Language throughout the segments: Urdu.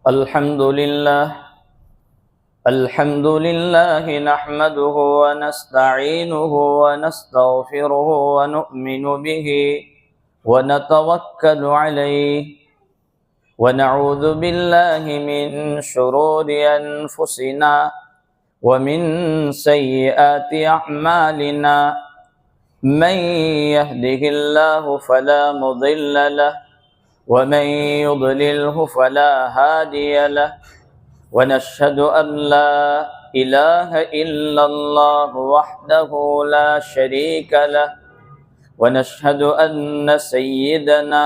الحمد لله نحمده ونستعينه ونستغفره ونؤمن به ونتوكل عليه ونعوذ بالله من شرور أنفسنا ومن سيئات أعمالنا من يهده الله فلا مضل له ومن يضلله فلا هادي له ونشهد أن لا إله إلا الله وحده لا شريك له ونشهد أن سيدنا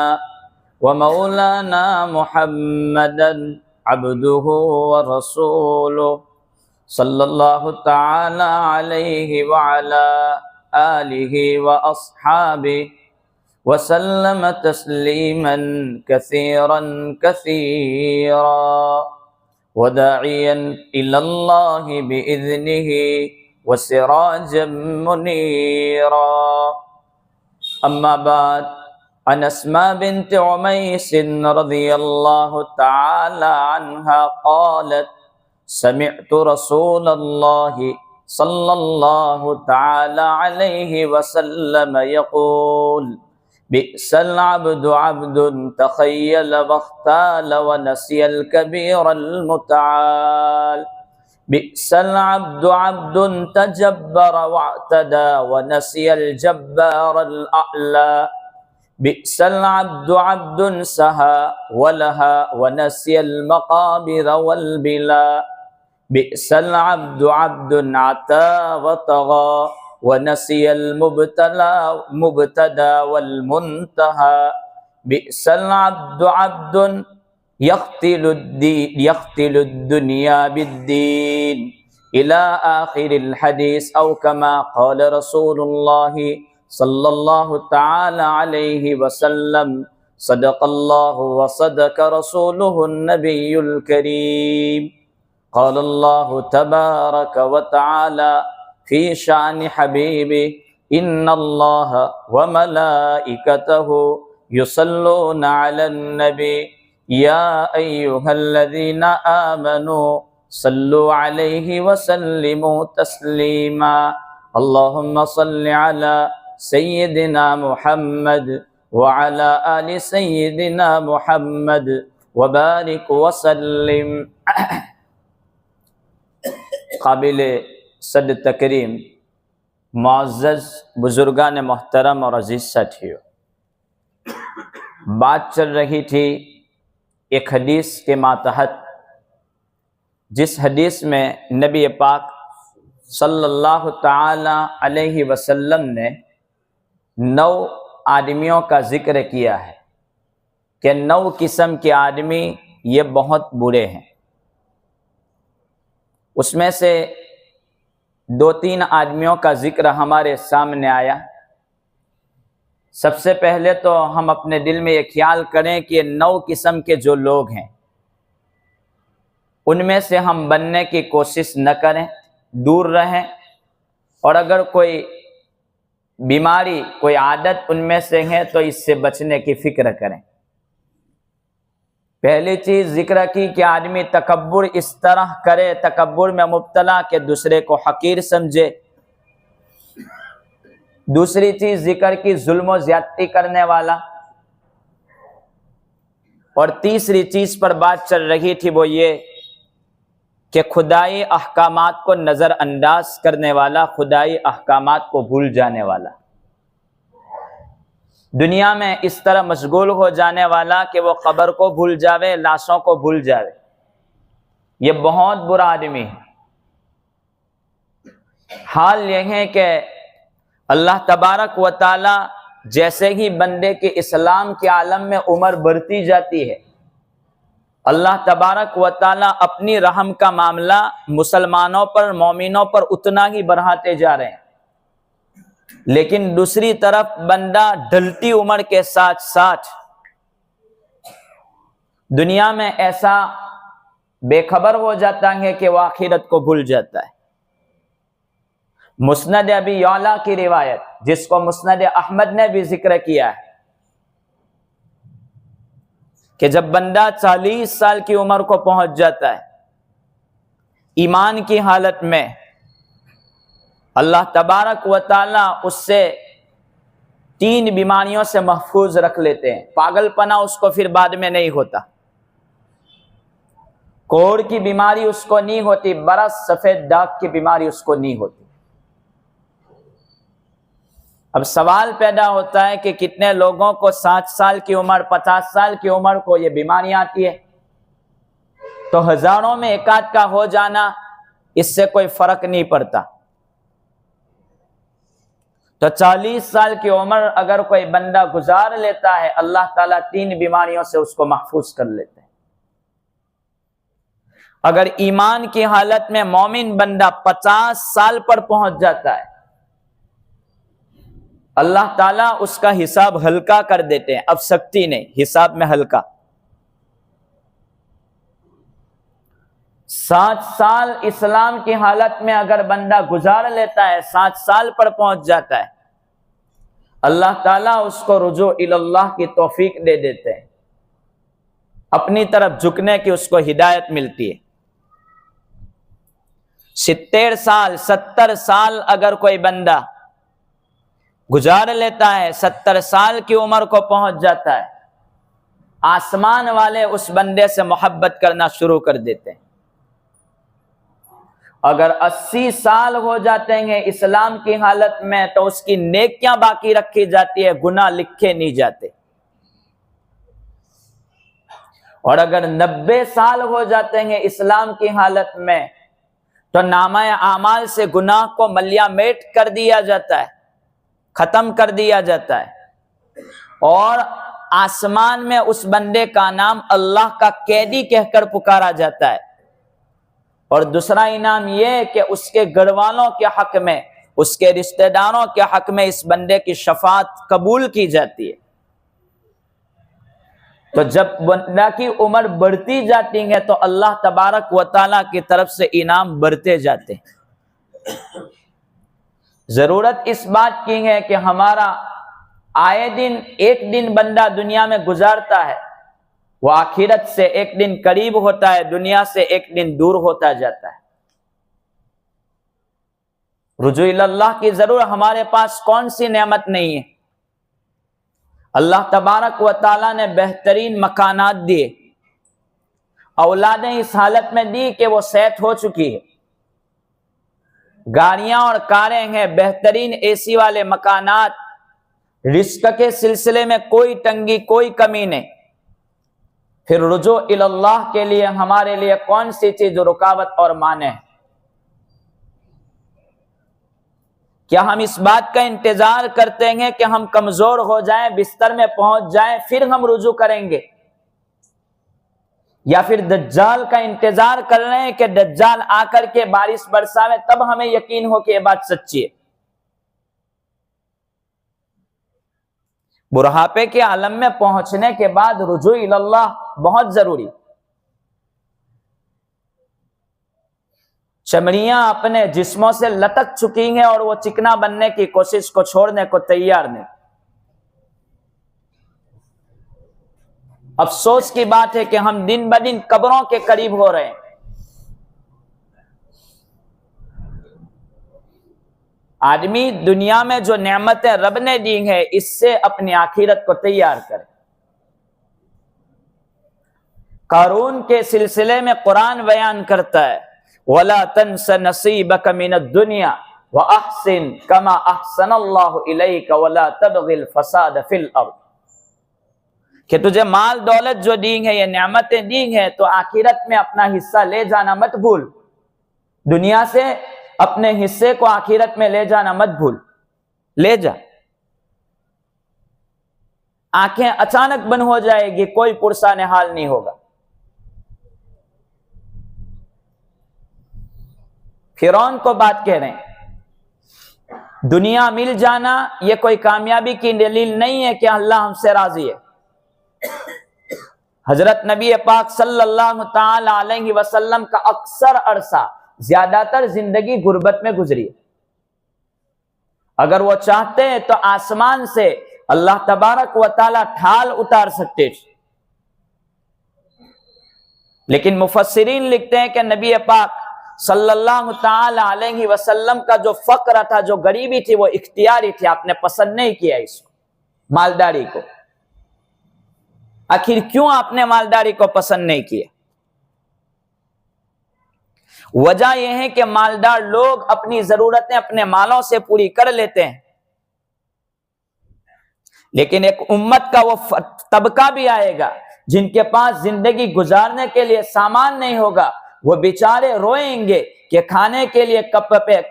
ومولانا محمدا عبده ورسوله صلى الله تعالى عليه وعلى آله وأصحابه وسلم تسليما كثيرا كثيرا وداعيا إلى الله بإذنه وسراجا منيرا. أما بعد، عن أسماء بنت عميس رضي الله تعالى عنها قالت: سمعت رسول الله صلى الله تعالى عليه وسلم يقول: بئس العبد عبد تخيل واختال ونسي الكبير المتعال. بئس العبد عبد تجبر واعتدى ونسي الجبار الأعلى. بئس العبد عبد سهى ولها ونسي المقابر والبلا. بئس العبد عبد عتى وطغى ونسي المبتدى والمنتهى. بئس العبد عبد يقتل الدنيا بالدين إلى آخر الحديث، أو كما قال رسول الله صلى الله تعالى عليه وسلم: صدق الله وصدق رسوله النبي الكريم. قال الله تبارك وتعالى في شأن حبيبه: إن الله وملائكته يصلون على النبي يا أيها الذين آمنوا صلوا عليه وسلموا تسليما. اللهم صل على سيدنا محمد وعلى آل سيدنا محمد وبارك وسلم. قابل صد تکریم معزز بزرگان محترم اور عزیز ساتھیو، بات چل رہی تھی ایک حدیث کے ماتحت، جس حدیث میں نبی پاک صلی اللہ تعالی علیہ وسلم نے 9 آدمیوں کا ذکر کیا ہے کہ 9 قسم کے آدمی یہ بہت برے ہیں. اس میں سے 2-3 آدمیوں کا ذکر ہمارے سامنے آیا. سب سے پہلے تو ہم اپنے دل میں یہ خیال کریں کہ یہ 9 قسم کے جو لوگ ہیں ان میں سے ہم بننے کی کوشش نہ کریں، دور رہیں، اور اگر کوئی بیماری، کوئی عادت ان میں سے ہے تو اس سے بچنے کی فکر کریں. پہلی چیز ذکر کی کہ آدمی تکبر اس طرح کرے، تکبر میں مبتلا کہ دوسرے کو حقیر سمجھے. دوسری چیز ذکر کی ظلم و زیادتی کرنے والا. اور تیسری چیز پر بات چل رہی تھی وہ یہ کہ خدائی احکامات کو نظر انداز کرنے والا، خدائی احکامات کو بھول جانے والا، دنیا میں اس طرح مشغول ہو جانے والا کہ وہ قبر کو بھول جاوے، لاشوں کو بھول جاوے. یہ بہت برا آدمی ہے. حال یہ ہے کہ اللہ تبارک و تعالی جیسے ہی بندے کے اسلام کے عالم میں عمر بڑھتی جاتی ہے، اللہ تبارک و تعالی اپنی رحم کا معاملہ مسلمانوں پر، مومنوں پر اتنا ہی بڑھاتے جا رہے ہیں. لیکن دوسری طرف بندہ ڈھلتی عمر کے ساتھ ساتھ دنیا میں ایسا بے خبر ہو جاتا ہے کہ وہ آخرت کو بھول جاتا ہے. مسند ابی یعلا کی روایت، جس کو مسند احمد نے بھی ذکر کیا ہے، کہ جب بندہ 40 سال کی عمر کو پہنچ جاتا ہے ایمان کی حالت میں، اللہ تبارک و تعالی اس سے 3 بیماریوں سے محفوظ رکھ لیتے ہیں۔ پاگل پنا اس کو پھر بعد میں نہیں ہوتا، کوڑ کی بیماری اس کو نہیں ہوتی، برس سفید داغ کی بیماری اس کو نہیں ہوتی۔ اب سوال پیدا ہوتا ہے کہ کتنے لوگوں کو 60 سال کی عمر، 50 سال کی عمر کو یہ بیماری آتی ہے؟ تو ہزاروں میں ایک آدھ کا ہو جانا اس سے کوئی فرق نہیں پڑتا۔ تو 40 سال کی عمر اگر کوئی بندہ گزار لیتا ہے، اللہ تعالیٰ 3 بیماریوں سے اس کو محفوظ کر لیتے ہیں۔ اگر ایمان کی حالت میں مومن بندہ 50 سال پر پہنچ جاتا ہے، اللہ تعالیٰ اس کا حساب ہلکا کر دیتے ہیں، اب سختی نہیں، حساب میں ہلکا۔ 60 سال اسلام کی حالت میں اگر بندہ گزار لیتا ہے، 60 سال پر پہنچ جاتا ہے، اللہ تعالیٰ اس کو رجوع اللہ کی توفیق دے دیتے ہیں، اپنی طرف جھکنے کی اس کو ہدایت ملتی ہے۔ 70 سال 70 سال اگر کوئی بندہ گزار لیتا ہے، 70 سال کی عمر کو پہنچ جاتا ہے، آسمان والے اس بندے سے محبت کرنا شروع کر دیتے ہیں۔ اگر 80 سال ہو جاتے ہیں اسلام کی حالت میں تو اس کی نیکیاں باقی رکھی جاتی ہے، گناہ لکھے نہیں جاتے۔ اور اگر 90 سال ہو جاتے ہیں اسلام کی حالت میں تو نامہ اعمال سے گناہ کو ملیا میٹ کر دیا جاتا ہے، ختم کر دیا جاتا ہے، اور آسمان میں اس بندے کا نام اللہ کا قیدی کہہ کر پکارا جاتا ہے۔ اور دوسرا انعام یہ کہ اس کے گھر والوں کے حق میں، اس کے رشتہ داروں کے حق میں اس بندے کی شفاعت قبول کی جاتی ہے۔ تو جب بندہ کی عمر بڑھتی جاتی ہے تو اللہ تبارک و تعالیٰ کی طرف سے انعام بڑھتے جاتے ہیں۔ ضرورت اس بات کی ہے کہ ہمارا آئے دن ایک دن بندہ دنیا میں گزارتا ہے، وہ آخرت سے ایک دن قریب ہوتا ہے، دنیا سے ایک دن دور ہوتا جاتا ہے۔ رجوع اللہ کی ضرور ہمارے پاس کون سی نعمت نہیں ہے؟ اللہ تبارک و تعالیٰ نے بہترین مکانات دیے، اولادیں اس حالت میں دی کہ وہ صحت ہو چکی ہے، گاڑیاں اور کاریں ہیں، بہترین اے سی والے مکانات، رزق کے سلسلے میں کوئی تنگی کوئی کمی نہیں۔ پھر رجوع اللہ کے لیے ہمارے لیے کون سی چیز رکاوٹ اور مانع ہے؟ کیا ہم اس بات کا انتظار کرتے ہیں کہ ہم کمزور ہو جائیں، بستر میں پہنچ جائیں، پھر ہم رجوع کریں گے؟ یا پھر دجال کا انتظار کر رہے ہیں کہ دجال آ کر کے بارش برساوے تب ہمیں یقین ہو کہ یہ بات سچی ہے؟ بڑھاپے کے عالم میں پہنچنے کے بعد رجوع اللہ بہت ضروری۔ چمڑیاں اپنے جسموں سے لٹک چکی ہیں اور وہ چکنا بننے کی کوشش کو چھوڑنے کو تیار نہیں۔ افسوس کی بات ہے کہ ہم دن بدن قبروں کے قریب ہو رہے ہیں۔ آدمی دنیا میں جو نعمتیں رب نے دی ہیں اس سے اپنی آخرت کو تیار کرے۔ قارون کے سلسلے میں قرآن بیان کرتا ہے وَلَا تَنْسَ نَصِيبَكَ مِنَ الدُّنْيَا وَأَحْسِنْ كَمَا أَحْسَنَ اللَّهُ إِلَيْكَ وَلَا تَبْغِ الْفَسَادَ فِي الْأَرْضِ، کہ تجھے مال دولت جو دی ہیں، یہ نعمتیں دی ہیں، تو آخرت میں اپنا حصہ لے جانا مت بھول، دنیا سے اپنے حصے کو آخرت میں لے جانا مت بھول، لے جا۔ آنکھیں اچانک بند ہو جائے گی، کوئی پرسان حال نہیں ہوگا۔ فرعون کو بات کہہ رہے ہیں، دنیا مل جانا یہ کوئی کامیابی کی دلیل نہیں ہے کہ اللہ ہم سے راضی ہے۔ حضرت نبی پاک صلی اللہ تعالی علیہ وسلم کا اکثر عرصہ، زیادہ تر زندگی غربت میں گزری ہے۔ اگر وہ چاہتے ہیں تو آسمان سے اللہ تبارک و تعالی ڈھال اتار سکتے تھے، لیکن مفسرین لکھتے ہیں کہ نبی پاک صلی اللہ تعالی علیہ وسلم کا جو فقر تھا، جو غریبی تھی، وہ اختیاری تھی، آپ نے پسند نہیں کیا اس کو، مالداری کو۔ آخر کیوں آپ نے مالداری کو پسند نہیں کیا؟ وجہ یہ ہے کہ مالدار لوگ اپنی ضرورتیں اپنے مالوں سے پوری کر لیتے ہیں، لیکن ایک امت کا وہ طبقہ بھی آئے گا جن کے پاس زندگی گزارنے کے لیے سامان نہیں ہوگا، وہ بیچارے روئیں گے کہ کھانے کے لیے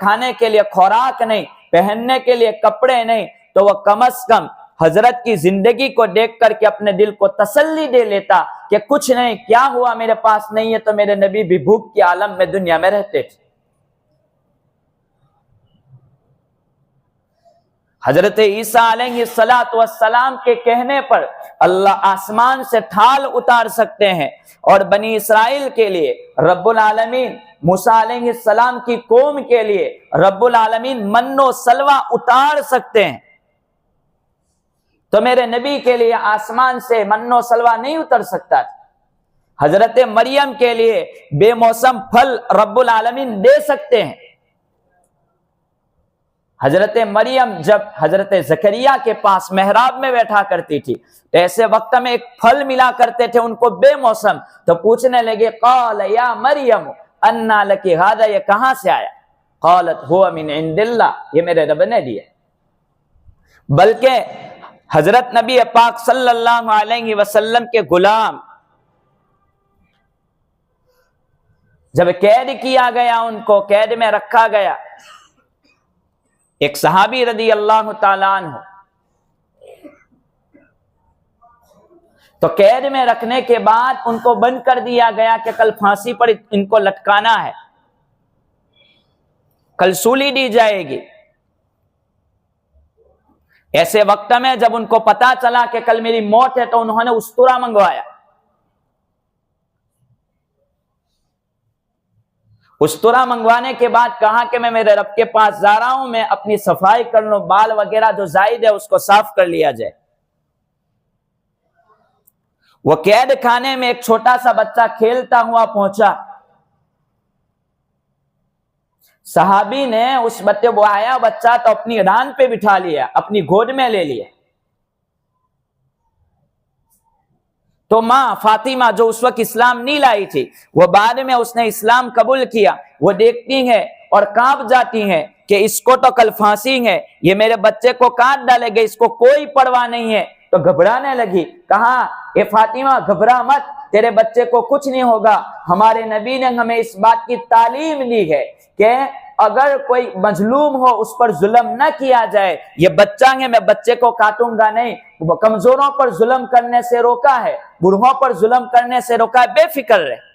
کھانے کے لیے خوراک نہیں، پہننے کے لیے کپڑے نہیں، تو وہ کم از کم حضرت کی زندگی کو دیکھ کر کے اپنے دل کو تسلی دے لیتا کہ کچھ نہیں، کیا ہوا میرے پاس نہیں ہے تو میرے نبی بھی بھوک کے عالم میں دنیا میں رہتے تھے۔ حضرت عیسیٰ علیہ السلام کے کہنے پر اللہ آسمان سے ڈھال اتار سکتے ہیں، اور بنی اسرائیل کے لیے رب العالمین، موسیٰ علیہ السلام کی قوم کے لیے رب العالمین من و سلوہ اتار سکتے ہیں، تو میرے نبی کے لیے آسمان سے من و سلوہ نہیں اتر سکتا تھا۔ حضرت مریم کے لیے بے موسم پھل رب العالمین دے سکتے ہیں۔ حضرت مریم جب حضرت زکریا کے پاس محراب میں بیٹھا کرتی تھی تو ایسے وقت میں ایک پھل ملا کرتے تھے ان کو بے موسم، تو پوچھنے لگے قال یا مریم انا لکی ھذا، یہ کہاں سے آیا؟ قالت هو من عند اللہ، یہ میرے رب نے دیا۔ بلکہ حضرت نبی پاک صلی اللہ علیہ وسلم کے غلام جب قید کیا گیا، ان کو قید میں رکھا گیا، ایک صحابی رضی اللہ تعالیٰ عنہ، تو قید میں رکھنے کے بعد ان کو بند کر دیا گیا کہ کل پھانسی پر ان کو لٹکانا ہے، کل سولی دی جائے گی۔ ایسے وقت میں جب ان کو پتا چلا کہ کل میری موت ہے تو انہوں نے استورا منگوایا۔ استورا منگوانے کے بعد کہا کہ میں میرے رب کے پاس جا رہا ہوں، میں اپنی صفائی کر لوں، بال وغیرہ جو زائد ہے اس کو صاف کر لیا جائے۔ وہ قید خانے میں ایک چھوٹا سا بچہ کھیلتا ہوا پہنچا، صحابی نے اس بچے، وہ آیا بچہ تو اپنی ران پہ بٹھا لیا، اپنی گود میں لے لیا۔ تو ماں فاطمہ جو اس وقت اسلام نہیں لائی تھی، وہ بعد میں اس نے اسلام قبول کیا، وہ دیکھتی ہیں اور کانپ جاتی ہیں کہ اس کو تو کل پھانسی ہے، یہ میرے بچے کو کاٹ ڈالے گا، اس کو کوئی پرواہ نہیں ہے، تو گھبرانے لگی۔ کہا اے فاطمہ گھبرا مت، تیرے بچے کو کچھ نہیں ہوگا، ہمارے نبی نے ہمیں اس بات کی تعلیم دی ہے کہ اگر کوئی مظلوم ہو اس پر ظلم نہ کیا جائے، یہ بچہ ہے میں بچے کو کاٹوں گا نہیں، کمزوروں پر ظلم کرنے سے روکا ہے، بوڑھوں پر ظلم کرنے سے روکا ہے، بے فکر رہے۔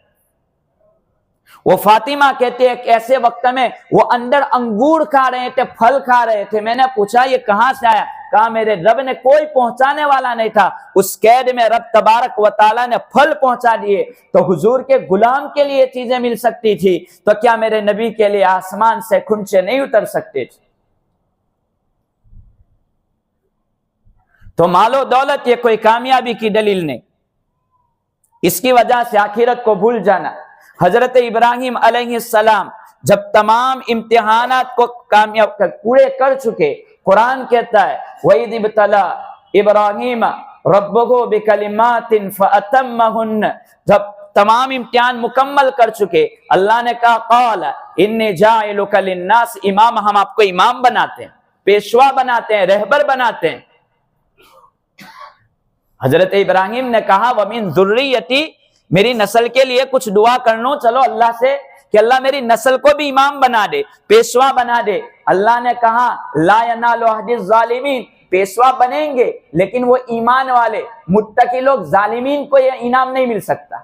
وہ فاطمہ کہتے ہیں کہ ایسے وقت میں وہ اندر انگور کھا رہے تھے، پھل کھا رہے تھے، میں نے پوچھا یہ کہاں سے آیا؟ کہا میرے رب نے، کوئی پہنچانے والا نہیں تھا، اس قید میں رب تبارک و تعالیٰ نے پھل پہنچا دیے، تو حضور کے غلام کے لیے چیزیں مل سکتی تھی، تو کیا میرے نبی کے لیے آسمان سے کھنچے نہیں اتر سکتے تھے؟ تو مال و دولت یہ کوئی کامیابی کی دلیل نہیں، اس کی وجہ سے آخرت کو بھول جانا۔ حضرت ابراہیم علیہ السلام جب تمام امتحانات کو کامیاب پورے کر چکے، قرآن کہتا ہے وَإِذِ ابْتَلَىٰ إِبْرَاهِيمَ رَبُّهُ بِكَلِمَاتٍ فَأَتَمَّهُنَّ، جب تمام امتحان مکمل کر چکے، اللہ نے کہا قَالَ إِنِّي جَاعِلُكَ لِلنَّاسِ امام، ہم آپ کو امام بناتے ہیں، پیشوا بناتے ہیں، رہبر بناتے ہیں۔ حضرت ابراہیم نے کہا وَمِن ذُرِّيَّتِي، میری نسل کے لیے کچھ دعا کر لوں چلو اللہ سے کہ اللہ میری نسل کو بھی امام بنا دے، پیشوا بنا دے۔ اللہ نے کہا لا ینال عہد الظالمین، پیشوا بنیں گے لیکن وہ ایمان والے متقی لوگ، ظالمین کو یہ انعام نہیں مل سکتا۔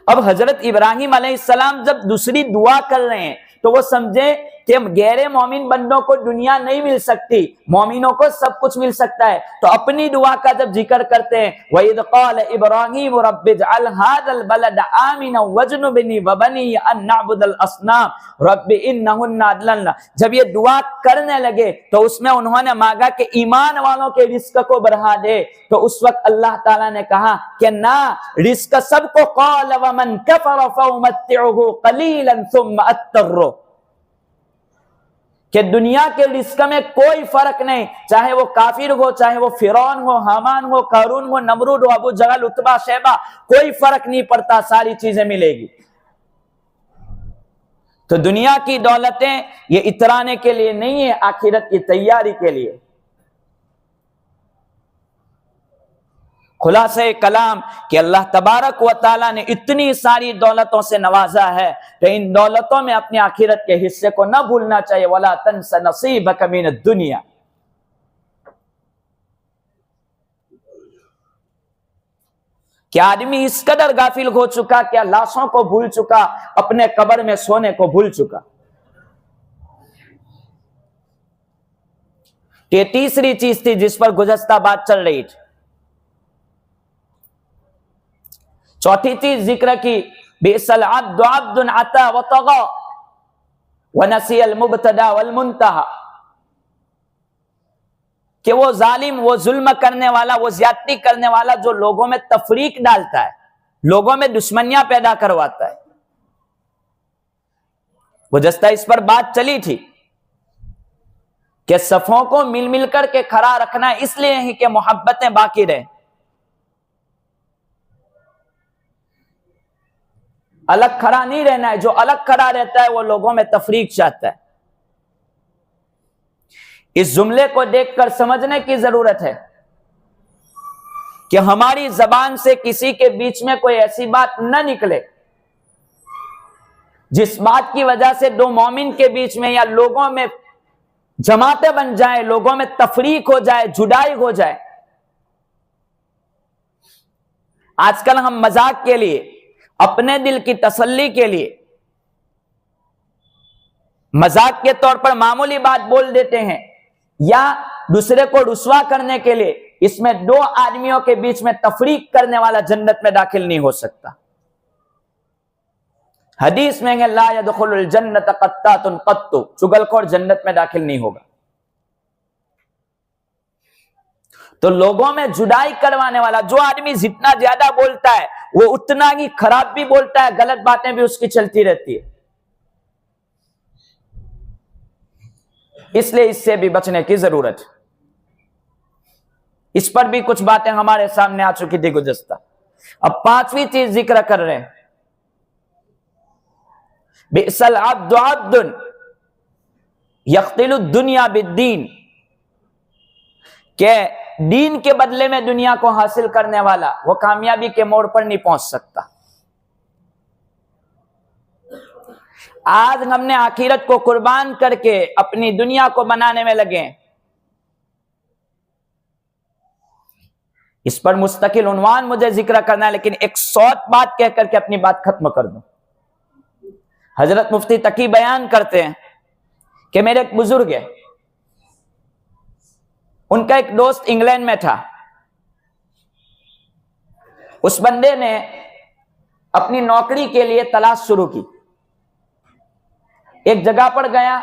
اب حضرت ابراہیم علیہ السلام جب دوسری دعا کر رہے ہیں تو وہ سمجھے کہ غیر مومن بندوں کو دنیا نہیں مل سکتی، مومنوں کو سب کچھ مل سکتا ہے، تو اپنی دعا کا جب ذکر کرتے ہیں وَإِذْ قَالَ إِبْرَاهِيمُ رَبِّ اجْعَلْ هَٰذَا الْبَلَدَ آمِنًا وَاجْنُبْنِي وَبَنِيَّ أَن نَّعْبُدَ الْأَصْنَامَ رَبِّ إِنَّهُنَّ أَضْلَلْنَ، جب یہ دعا کرنے لگے تو اس میں انہوں نے مانگا کہ ایمان والوں کے رزق کو بڑھا دے، تو اس وقت اللہ تعالیٰ نے کہا کہ نہ، رزق سب کو، قَالَ وَمَن كَفَرَ فَأُمَتِّعُهُ قَلِيلًا ثُمَّ أَضْطَرُّهُ، کہ دنیا کے رزق میں کوئی فرق نہیں، چاہے وہ کافر ہو، چاہے وہ فرعون ہو، حامان ہو، قارون ہو، نمرود ہو، ابو جہل، عتبہ، شیبہ، کوئی فرق نہیں پڑتا، ساری چیزیں ملے گی۔ تو دنیا کی دولتیں یہ اترانے کے لیے نہیں ہے، آخرت کی تیاری کے لیے۔ خلاصہ کلام کہ اللہ تبارک و تعالیٰ نے اتنی ساری دولتوں سے نوازا ہے کہ ان دولتوں میں اپنی آخرت کے حصے کو نہ بھولنا چاہیے۔ وَلَا تَنْسَ نَصِيبَكَ مِنَ الدُّنْيَا، کہ آدمی اس قدر غافل ہو چکا کہ لاشوں کو بھول چکا، اپنے قبر میں سونے کو بھول چکا۔ یہ تیسری چیز تھی جس پر گزشتہ بات چل رہی تھی۔ چوتھی چیز ذکر کی، بئس العبد عبد عطا وطغى ونسی المبتدا والمنتہى، کہ وہ ظالم، وہ ظلم کرنے والا، وہ زیادتی کرنے والا جو لوگوں میں تفریق ڈالتا ہے، لوگوں میں دشمنیاں پیدا کرواتا ہے۔ گزشتہ اس پر بات چلی تھی کہ صفوں کو مل مل کر کے کھڑا رکھنا اس لیے ہی کہ محبتیں باقی رہیں، الگ کھڑا نہیں رہنا ہے۔ جو الگ کھڑا رہتا ہے وہ لوگوں میں تفریق چاہتا ہے۔ اس جملے کو دیکھ کر سمجھنے کی ضرورت ہے کہ ہماری زبان سے کسی کے بیچ میں کوئی ایسی بات نہ نکلے جس بات کی وجہ سے دو مومن کے بیچ میں یا لوگوں میں جماعتیں بن جائیں، لوگوں میں تفریق ہو جائے، جدائی ہو جائے۔ آج کل ہم مذاق کے لیے، اپنے دل کی تسلی کے لیے، مذاق کے طور پر معمولی بات بول دیتے ہیں، یا دوسرے کو رسوا کرنے کے لیے، اس میں دو آدمیوں کے بیچ میں تفریق کرنے والا جنت میں داخل نہیں ہو سکتا۔ حدیث میں ہے لا يدخل الجنت قطات قط، چغلخور جنت میں داخل نہیں ہوگا۔ تو لوگوں میں جدائی کروانے والا جو آدمی جتنا زیادہ بولتا ہے وہ اتنا ہی خراب بھی بولتا ہے، غلط باتیں بھی اس کی چلتی رہتی ہے۔ اس لیے اس سے بھی بچنے کی ضرورت ہے۔ اس پر بھی کچھ باتیں ہمارے سامنے آ چکی تھی گزشتہ۔ اب پانچویں چیز ذکر کر رہے ہیں، بئس العبد عبد یقتل الدنیا بالدین، کہ دین کے بدلے میں دنیا کو حاصل کرنے والا وہ کامیابی کے موڑ پر نہیں پہنچ سکتا۔ آج ہم نے آخرت کو قربان کر کے اپنی دنیا کو بنانے میں لگے ہیں۔ اس پر مستقل عنوان مجھے ذکر کرنا ہے، لیکن ایک شارٹ بات کہہ کر کے اپنی بات ختم کر دوں۔ حضرت مفتی تقی بیان کرتے ہیں کہ میرے ایک بزرگ ہے، ان کا ایک دوست انگلینڈ میں تھا۔ اس بندے نے اپنی نوکری کے لیے تلاش شروع کی، ایک جگہ پر گیا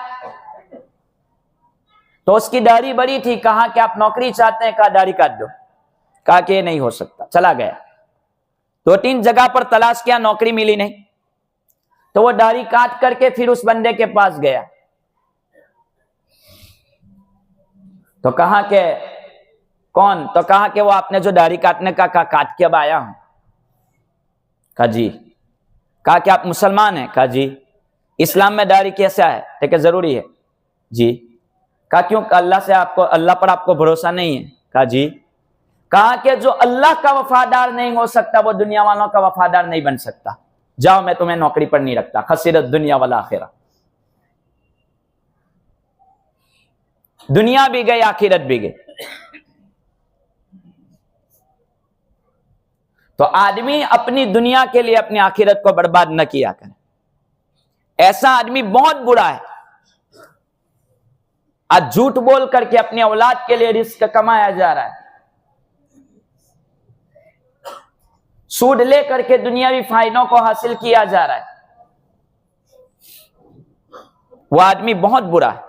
تو اس کی داڑھی بڑی تھی، کہا کہ آپ نوکری چاہتے ہیں؟ کہا داڑھی کاٹ دو۔ کہا کہ یہ نہیں ہو سکتا، چلا گیا۔ دو تین جگہ پر تلاش کیا، نوکری ملی نہیں، تو وہ داڑھی کاٹ کر کے پھر اس بندے کے پاس گیا، تو کہا کہ کون؟ تو کہا کہ وہ آپ نے جو داڑھی کاٹنے کا کہا کاٹ کے اب آیا ہوں۔ کہا جی۔ کہا کہ آپ مسلمان ہیں؟ کہا جی۔ اسلام میں داڑھی کیسا ہے؟ کہ ضروری ہے؟ جی۔ کہا کیوں؟ کہ اللہ پر آپ کو بھروسہ نہیں ہے؟ کہا جی۔ کہا کہ جو اللہ کا وفادار نہیں ہو سکتا وہ دنیا والوں کا وفادار نہیں بن سکتا، جاؤ میں تمہیں نوکری پر نہیں رکھتا، خسرت دنیا والآخرہ۔ دنیا بھی گئی، آخرت بھی گئی۔ تو آدمی اپنی دنیا کے لیے اپنی آخرت کو برباد نہ کیا کرے۔ ایسا آدمی بہت برا ہے، آج جھوٹ بول کر کے اپنی اولاد کے لیے رزق کمایا جا رہا ہے، سود لے کر کے دنیاوی فائدوں کو حاصل کیا جا رہا ہے، وہ آدمی بہت برا ہے۔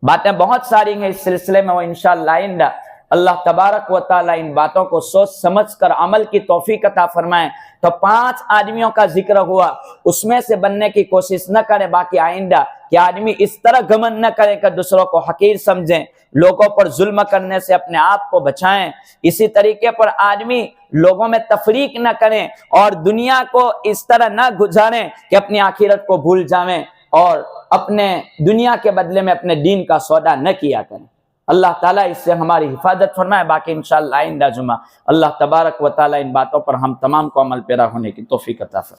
باتیں بہت ساری ہیں اس سلسلے میں، وہ انشاءاللہ آئندہ اللہ تبارک و تعالیٰ ان باتوں کو سوچ سمجھ کر عمل کی توفیق عطا فرمائے۔ تو 5 آدمیوں کا ذکر ہوا، اس میں سے بننے کی کوشش نہ کرے، باقی آئندہ کہ آدمی اس طرح گھمنڈ نہ کرے کہ دوسروں کو حقیر سمجھیں، لوگوں پر ظلم کرنے سے اپنے آپ کو بچائیں۔ اسی طریقے پر آدمی لوگوں میں تفریق نہ کریں اور دنیا کو اس طرح نہ گزاریں کہ اپنی آخرت کو بھول جائیں اور اپنے دنیا کے بدلے میں اپنے دین کا سودا نہ کیا کریں۔ اللہ تعالیٰ اس سے ہماری حفاظت فرمائے۔ باقی انشاءاللہ آئندہ جمعہ اللہ تبارک و تعالیٰ ان باتوں پر ہم تمام کو عمل پیرا ہونے کی توفیق عطا فرمائے۔